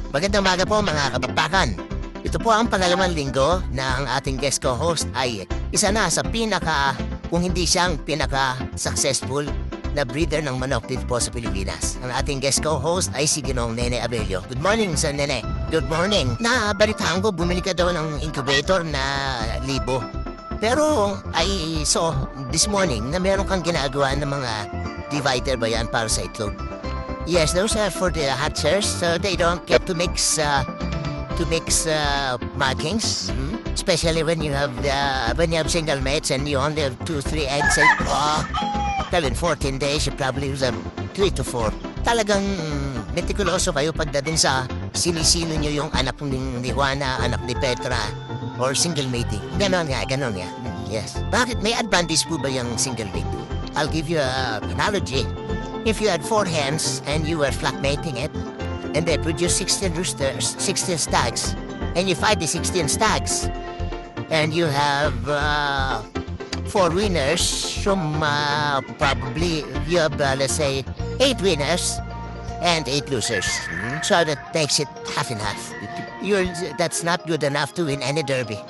Magandang umaga po mga kabakbakan. Ito po ang pangalawang linggo na ang ating guest co-host ay isa na sa kung hindi siyang pinaka-successful na breeder ng manok dito po sa Pilipinas. Ang ating guest co-host ay si Ginoong Nene Abelio. Good morning, Sir Nene. Good morning. Nabalitaan ko, bumili ka daw ng incubator na 1,000. Pero I saw this morning na meron kang ginagawa ng mga divider ba yan para sa itlog? Yes, those are for the hatchers, so they don't get to mix markings. Especially when you have single mates and you only have 2-3 eggs. In 14 days, you probably use 3 to 4. Talagang meticuloso kayo pagdating sa sinisino nyo yung anak ni Juana, anak ni Petra, or single mating. Ganon nga. Yes. Bakit may advantage po ba yung single mating? I'll give you an analogy. If you had 4 hens and you were flat mating it, and they produce 16 roosters, 16 stags, and you fight the 16 stags, and you have 4 winners from probably you have let's say 8 winners and 8 losers. So that makes it half and half. That's not good enough to win any derby.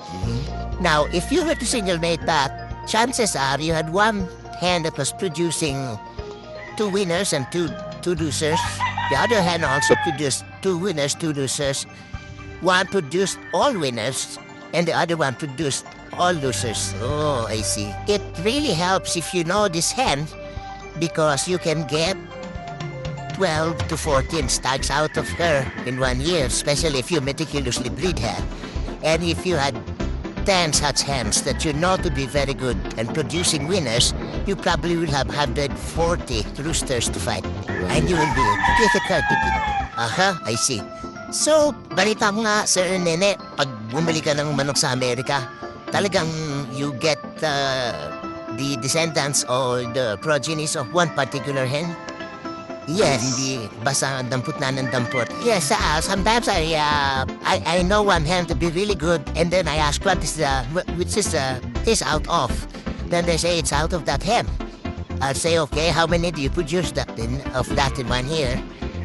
Now, if you were to single mate that, chances are you had 1 hen that was producing 2 winners and 2 losers. The other hen also produced 2 winners, 2 losers. One produced all winners, and the other one produced all losers. Oh, I see. It really helps if you know this hen, because you can get 12 to 14 stags out of her in 1 year, especially if you meticulously breed her. And if you had 10 such hens that you know to be very good and producing winners, you probably will have 140 roosters to fight. And you will be difficult to beat. I see. So, balita mo nga, Sir Nene, pag bumili ka ng manok sa Amerika, talagang you get the descendants or the progenies of one particular hen? Yes. Hindi basta dampot na ng dampot. Yes, sometimes I know one hen to be really good, and then I ask which is out of. Then they say it's out of that hen. I'll say, okay, how many do you produce of that in 1 year?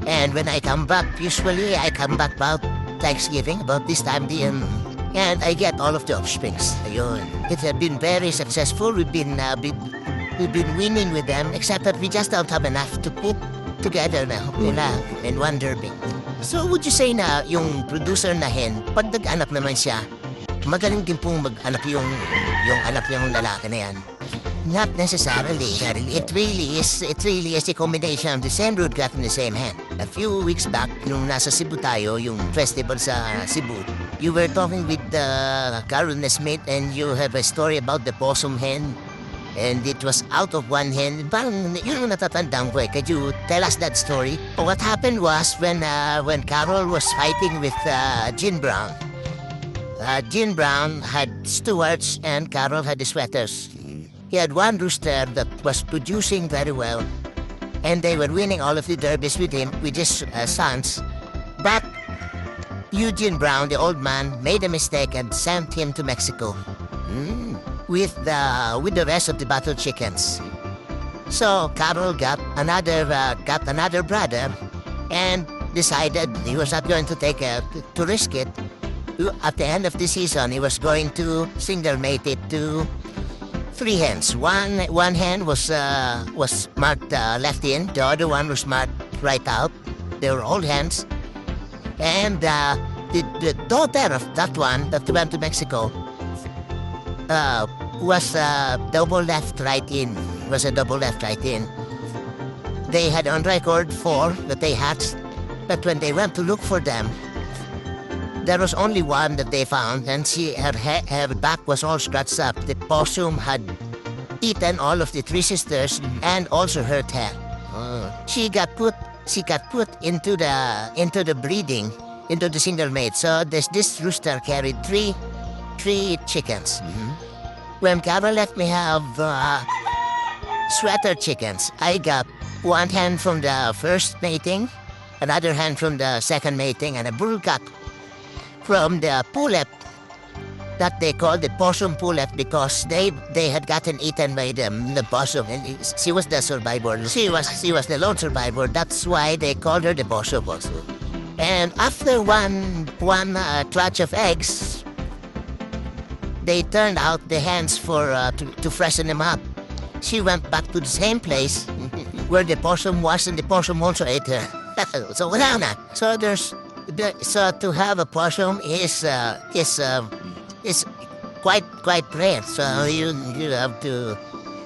And when I come back, usually I come back about Thanksgiving, about this time and I get all of the offsprings. Ayun. It has been very successful. We've been winning with them, except that we just don't have enough to put together na nila in one derby. So would you say na yung producer na hen, pag nag-anak naman siya, magaling din pong mag-anak yung anak niyang lalaki na yan? Not necessarily. It really is a combination of the same root gut and the same hen. A few weeks back, nung nasa Cebu tayo, yung festival sa Cebu, you were talking with Carol Nesmith, and you have a story about the possum hen. And it was out of 1 hen. Parang yun ang natatandaan ko eh. Could you tell us that story? What happened was when Carol was fighting with Jean Brown. Jean Brown had stewards and Carol had the sweaters. He had 1 rooster that was producing very well, and they were winning all of the derbies with his sons. But Eugene Brown, the old man, made a mistake and sent him to Mexico. With the rest of the battle chickens. So Carol got another brother, and decided he was not going to to risk it. At the end of the season, he was going to single mate it to 3 hens. One hen was marked left in. The other one was marked right out. They were old hens, and the daughter of that one that went to Mexico was a double left right in. They had on record 4 that they hatched, but when they went to look for them, there was only 1 that they found, and her back was all scratched up. The possum had eaten all of the 3 sisters and also hurt her. She got put into the breeding, into the single mate. So this rooster carried 3 chickens. When Carol let me have sweater chickens, I got 1 hen from the first mating, another hen from the second mating, and a bull cock from the pullet that they called the possum pullet, because they had gotten eaten by the possum, and she was the survivor. She was the lone survivor. That's why they called her the possum also. And after one clutch of eggs, they turned out the hens to freshen them up. She went back to the same place where the possum was, and the possum also ate her. So wala na. So to have a possum is quite rare. So you have to.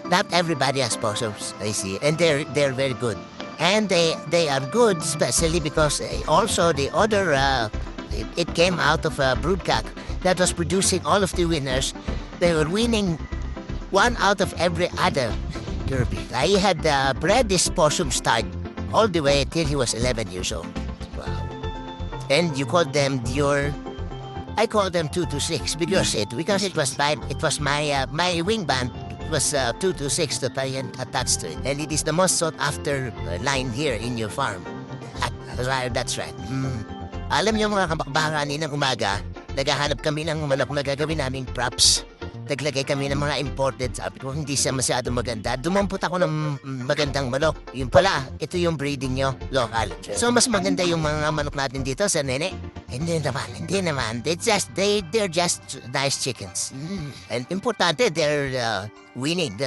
Not everybody has possums, I see, and they're very good. And they are good, especially because also the other it came out of a broodcock that was producing all of the winners. They were winning one out of every other derby. I had bred this possum stud all the way till he was 11 years old. Wow. And you called them I called them 226 because it was my wing band was 226 that I attached to it. And it is the most sought after line here in your farm. That's right. Alam niyo mga kabakbakan, ng umaga, naghahanap kami ng manok na gagawin naming props. Naglagay kami ng mga imported. Sabi ko, hindi siya masyado maganda. Dumampot ako ng magandang manok. Yun pala, ito yung breeding nyo, local. So, mas maganda yung mga manok natin dito sa nene. Hindi naman. They're just nice chickens. And importante, they're winning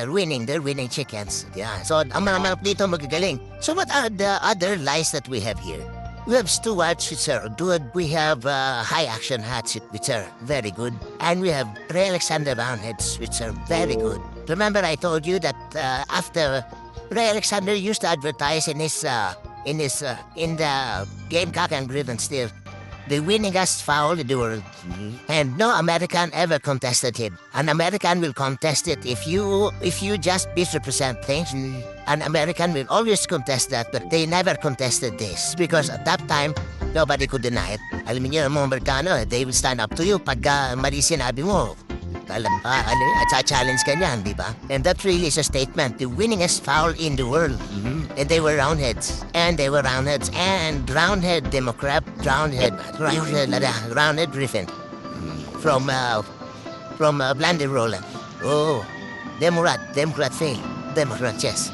chickens. Yeah. So, ang mga manok dito magagaling. So, what are the other lies that we have here? We have Stuarts, which are good. We have high action hats, which are very good. And we have Ray Alexander Roundheads, which are very good. Remember I told you that after Ray Alexander used to advertise in the Gamecock and Griffin Steel, the winningest fowl in the world. And no American ever contested him. An American will contest it if you just misrepresent things. An American will always contest that, but they never contested this because at that time, nobody could deny it. Alam niyo, mga Amerikano, they will stand up to you pag mali sinabi mo. At challenge ka niyan, di ba? And that really is a statement. The winningest fowl in the world. And they were roundheads. And roundhead Democrat, roundhead Griffin. From Blandy Roland. Oh, Democrat fail. Democrat, yes.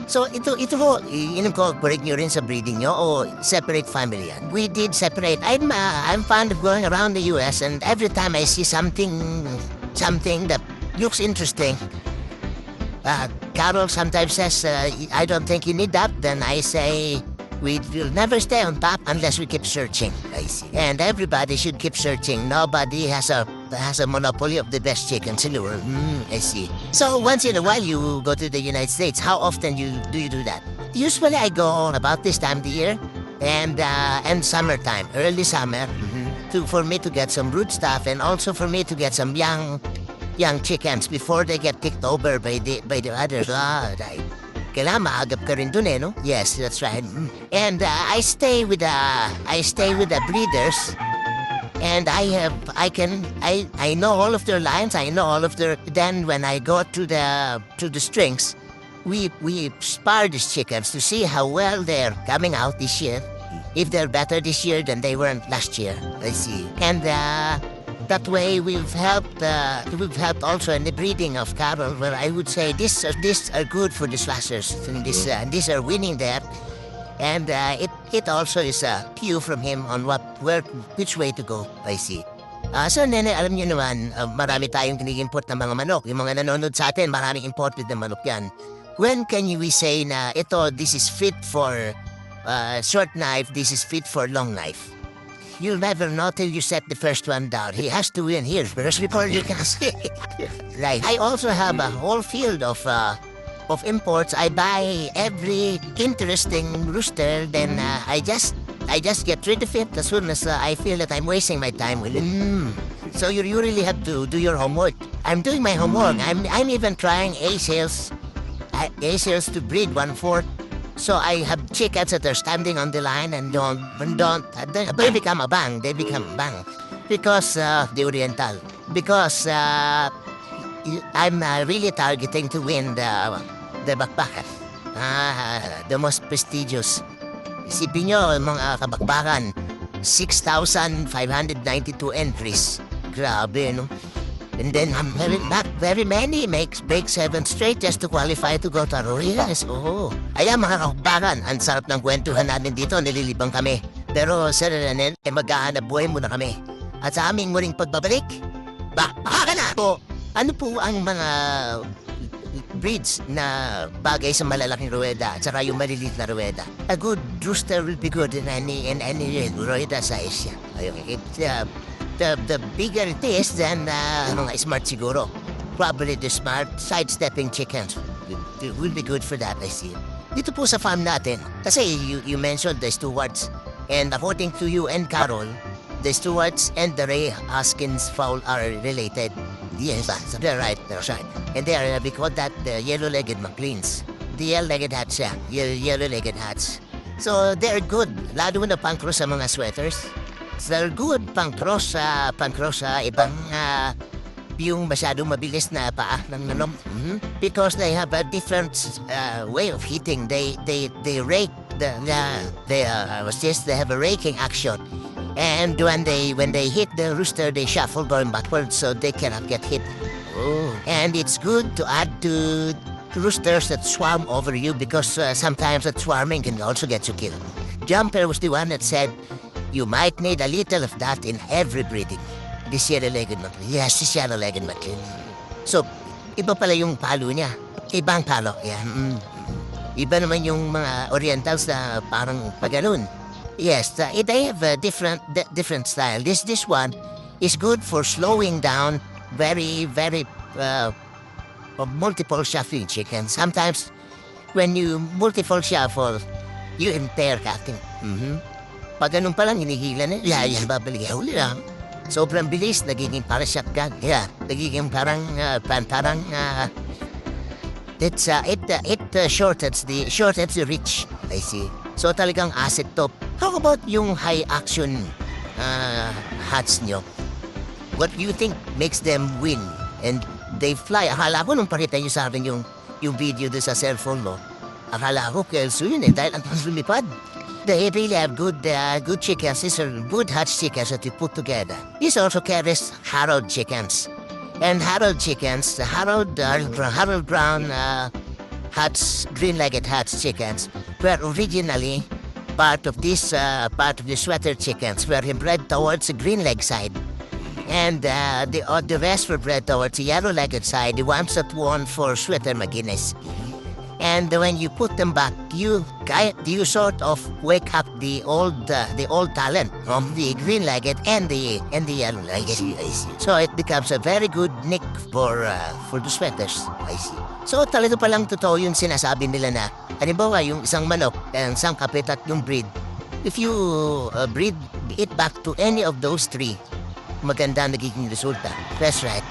So ito ho, in-incorporate nyo rin sa breeding nyo o separate family yan? We did separate. I'm fond of going around the US, and every time I see something that looks interesting, Carol sometimes says, I don't think you need that. Then I say, we will never stay on top unless we keep searching. I see. And everybody should keep searching. Nobody has a monopoly of the best chickens in the world. I see. So once in a while you go to the United States. How often do you do that? Usually I go about this time of the year and summertime, early summer, for me to get some root stuff and also for me to get some young chickens before they get kicked over by the others. Right. Kailangan maagap ka rin dun no? Yes, that's right. And I stay with the breeders. And I know all of their lines. I know all of their. Then when I go to the strings, we spar these chickens to see how well they're coming out this year. If they're better this year than they weren't last year, I see. And that way we've helped also in the breeding of cattle. Where I would say these are good for the slashers. And these are winning there. And it also is a cue from him on which way to go, I see. So, Nene, alam niyo naman, marami tayong kinikimport na mga manok. Yung mga nanonood sa atin, maraming imported na manok yan. When can we say na this is fit for short knife, this is fit for long knife? You'll never know till you set the first one down. He has to win here first before you can see it. Right. I also have a whole field of imports. I buy every interesting rooster, then I just get rid of it as soon as I feel that I'm wasting my time with it. So you really have to do your homework. I'm doing my homework. I'm even trying A-sales to breed 1/4. So I have chickens that are standing on the line and they become a bang. They become bang because the Oriental. Because I'm really targeting to win the Bakbakan. The most prestigious. Isipin nyo, mga kabakbakan, 6,592 entries. Grabe, no? And then very many make 7 straight just to qualify to go to Arroyas. Oh. Ayan mga kabakbakan, ang sarap ng kwentuhan natin dito, nililibang kami. Pero sa Renan, maghahanap buhay muna kami. At sa aming muling pagbabalik, Bakbakan Na po! Ano po ang mga breeds na bagay sa malalaking ruweda at saka yung maliliit na ruweda? A good rooster will be good in any ruweda size. Okay. The bigger it is, then mga smart siguro. Probably the smart sidestepping chickens will be good for that, I see. Dito po sa farm natin, kasi you mentioned the stewards. And according to you and Carol, the stewards and the Ray Hoskins fowl are related. Yes, so they're right. And they are, we call that the yellow-legged McLeans. The yellow-legged hats, yeah. Yellow-legged hats. So they're good, lalo na pang-cross sa mga sweaters. So they're good pang-cross sa ibang yung masyadong mabilis na paa ng nanom. Because they have a different way of hitting. They rake they have a raking action. And when they hit the rooster, they shuffle going backwards so they cannot get hit. Oh. And it's good to add to roosters that swarm over you because sometimes that swarming can also get you killed. Jumper was the one that said you might need a little of that in every breeding. This yellow-legged McLean. Yes, this yellow-legged McLean. So, iba pala yung palo niya. Ibang palo, yeah. Iba naman yung mga orientals na parang paganoon. Yes, they have a different style. This one is good for slowing down very multiple shuffling chickens. Sometimes when you multiple shuffle, you impair cutting. Pag ganun pa lang, hinihila na. Yan, babalik. Huli lang. Sobrang bilis, nagiging parang shotgun. Yeah, nagiging parang it shortens the reach. I see. So talagang asset to. How about yung high action hats nyo? What do you think makes them win? And they fly. Akala ko nung pakita nyo sa akin yung video doon sa cellphone mo. Akala ko kelso yun dahil ang lumipad. They really have good chickens. These are good hatch chickens that you put together. This also carries Harold chickens. And Harold chickens, the Harold Brown green-legged Hatch chickens were originally part of the sweater chickens were bred towards the green-leg side. And the rest were bred towards the yellow-legged side, the ones that won for Sweater McGuinness. And when you put them back, you sort of wake up the old talent of the green-legged and the yellow-legged. So it becomes a very good nick for the sweaters. I see. So talaga palang totoo yung sinasabi nila na, halimbawa yung isang manok, isang kapit at yung breed, if you breed it back to any of those three, maganda nagiging resulta. That's right.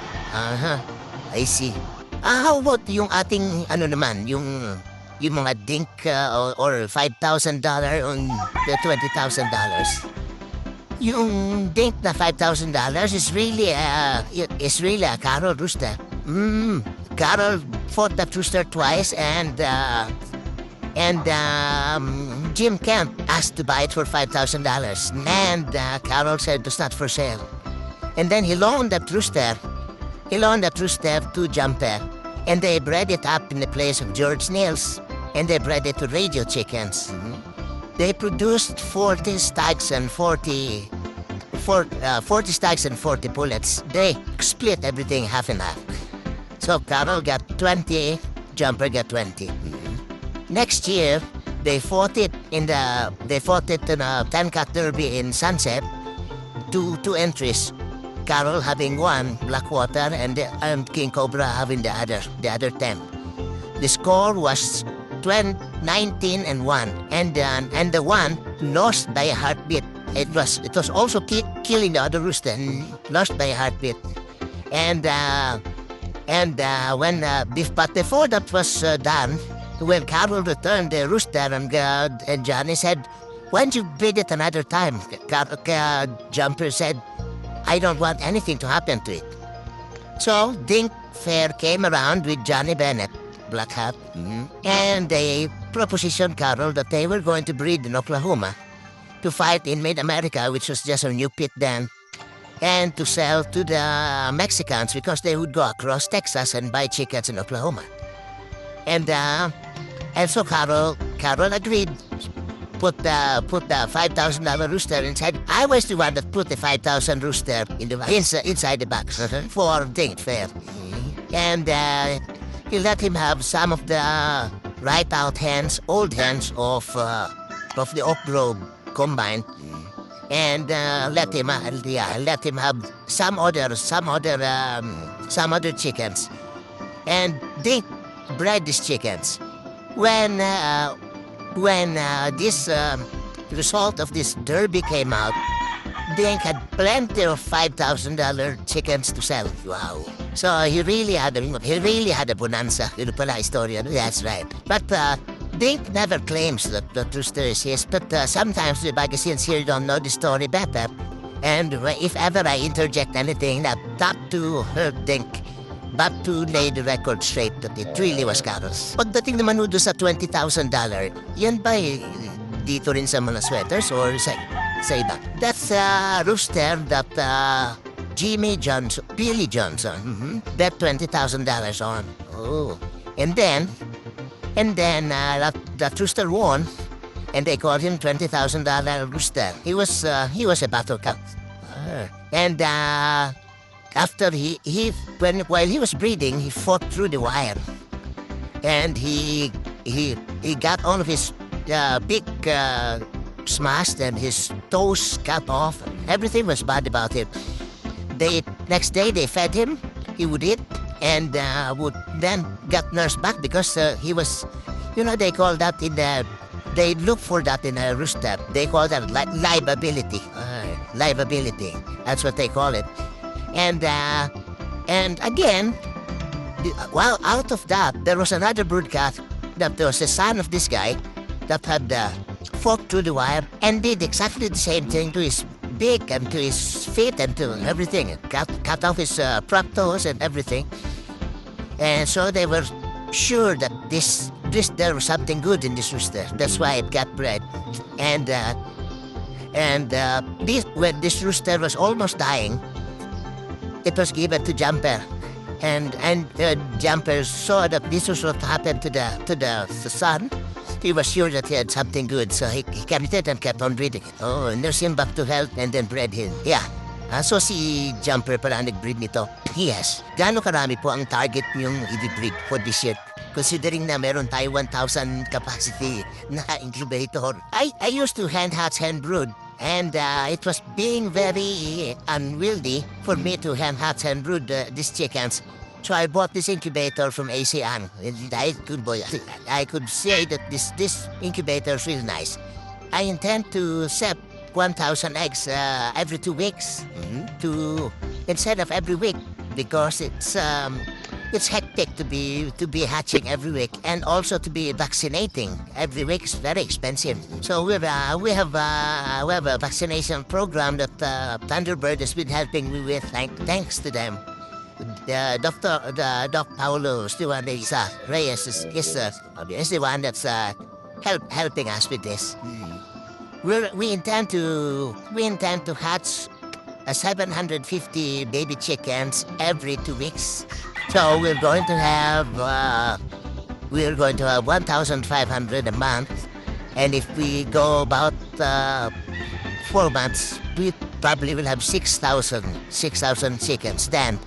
I see. How about yung ating naman, yung mga dink or $5,000 on the $20,000? Yung dink na $5,000 is really a Carol rooster. Carol fought that rooster twice and Jim Kemp asked to buy it for $5,000 and Carol said it's not for sale. And then he loaned that rooster to Jumper, and they bred it up in the place of George Nails, and they bred it to radio chickens. They produced 40 stags and 40 stags and 40 pullets. They split everything half and half. So Carol got 20, Jumper got 20. Next year, they fought it in a 10-cat derby in Sunset. Two entries. Carol having one, Blackwater, and King Cobra having the other 10. The score was 19-1, and the one lost by a heartbeat. It was also killing the other rooster, lost by a heartbeat. But before that was done, when Carol returned the rooster, and Johnny said, "Why don't you breed it another time?" Jumper said, "I don't want anything to happen to it." So Dink Fair came around with Johnny Bennett, Black Hat, and they propositioned Carol that they were going to breed in Oklahoma to fight in Mid-America, which was just a new pit then, and to sell to the Mexicans because they would go across Texas and buy chickens in Oklahoma. And so Carol agreed. put the $5,000 rooster inside. I was the one that put the 5,000 rooster in the inside the box for date fair, and he let him have some of the right-out hens, old hens of the Oak Grove combine, and let him have some other chickens, and they bred these chickens. When this result of this derby came out, Dink had plenty of $5,000 chickens to sell. Wow! So he really had a bonanza. Yun pala istorya. That's right. But Dink never claims that the rooster is his. But sometimes the magazines here don't know the story better. And if ever I interject anything, not to hurt Dink, but to lay the record straight that it really was Carlos. Pagdating naman ho sa $20,000, yan ba dito rin sa mga sweaters or sa iba? That's a rooster that Billy Johnson, bet $20,000 on. Oh, and then that rooster won, and they called him $20,000 rooster. He was a battle cat, and after while he was breeding, he fought through the wire, and he got all of his beak smashed and his toes cut off. Everything was bad about him. Next day they fed him. He would eat and would then get nursed back because he was, they call that they look for that in a rooster. They call that liability. Liability. That's what they call it. And again, while out of that, there was another brood cat that was the son of this guy that had fought through the wire and did exactly the same thing to his beak and to his feet and to everything. Cut off his front toes and everything. And so they were sure that there was something good in this rooster. That's why it got bred. And when this rooster was almost dying, it was given to Jumper, and Jumper saw that this was what happened to the son. He was sure that he had something good, so he kept it and kept on breeding it. Oh, nursed him back to health and then bred him. Yeah. So si Jumper pala nag-breed nito. Yes. Gaano karami po ang target niyong i-breed for this year? Considering na meron tayo 1,000 capacity na incubator. I used to hen hatch hen brood. And it was being very unwieldy for me to hen hatch and brood these chickens. So I bought this incubator from ASEAN. I could say that this incubator is really nice. I intend to set 1,000 eggs every 2 weeks instead of every week because it's hectic to be hatching every week and also to be vaccinating every week is very expensive. So we have a vaccination program that Thunderbird has been helping me with. Thanks to them. Doc Paulo Reyes is the one that's helping us with this. We intend to hatch 750 baby chickens every 2 weeks. So we're going to have 1,500 a month, and if we go about 4 months, we probably will have 6,000 chickens then,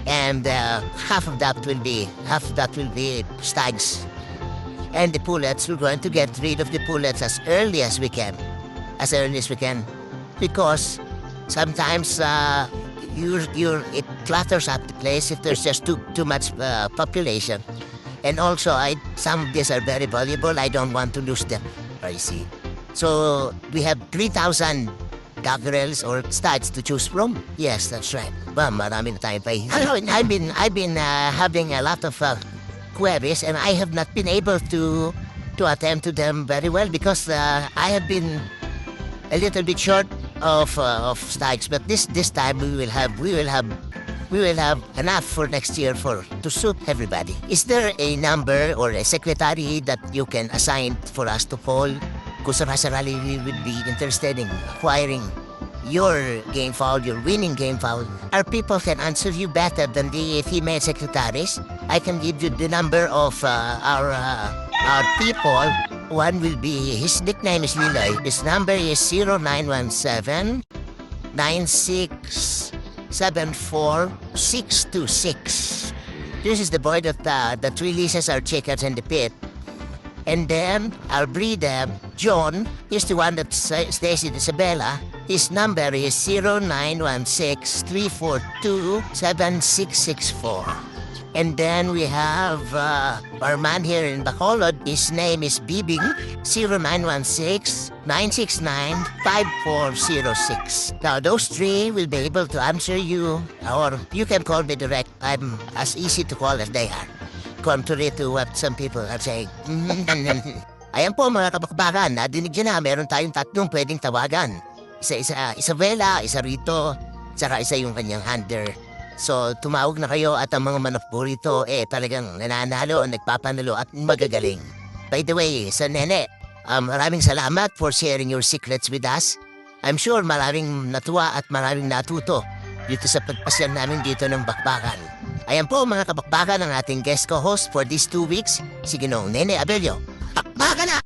and half of that will be stags, and the pullets. We're going to get rid of the pullets as early as we can, because sometimes it clutters up the place if there's just too much population. And also, some of these are very valuable. I don't want to lose them. I see. So we have 3,000 doggerels or studs to choose from. Yes, that's right. Well, marami na tayo pa. I've been having a lot of queries, and I have not been able to attend to them very well because I have been a little bit short of stags, but this time we will have enough for next year to suit everybody. Is there a number or a secretary that you can assign for us to call? Kung sarili we would be interested in acquiring your game fowl, your winning game fowl. Our people can answer you better than the female secretaries. I can give you the number of our people one will be, his nickname is Liloy. His number is 0917 9674626. This is the boy that releases our chickens in the pit. And then our breeder, John, is the one that stays in Isabela. His number is 0916-342-7664. And then we have our man here in Bacolod. His name is Bibing, 0916-969-5406. Now, those three will be able to answer you, or you can call me direct. I'm as easy to call as they are. Contrary to what some people are saying. Ayan po mga kabakbakan, nadinig nyo na, meron tayong tatlong pwedeng tawagan. Isa Isabela, isa Rito, saka isa yung kanyang handler. So, tumawag na kayo at ang mga manok po rito, talagang nananalo, nagpapanalo at magagaling. By the way, sa Nene, maraming salamat for sharing your secrets with us. I'm sure maraming natuwa at maraming natuto dito sa pagpasyal namin dito ng Bakbakan. Ayan po mga kabakbakan ang ating guest co-host for these 2 weeks, si Ginoong Nene Abelio. Bakbakan na!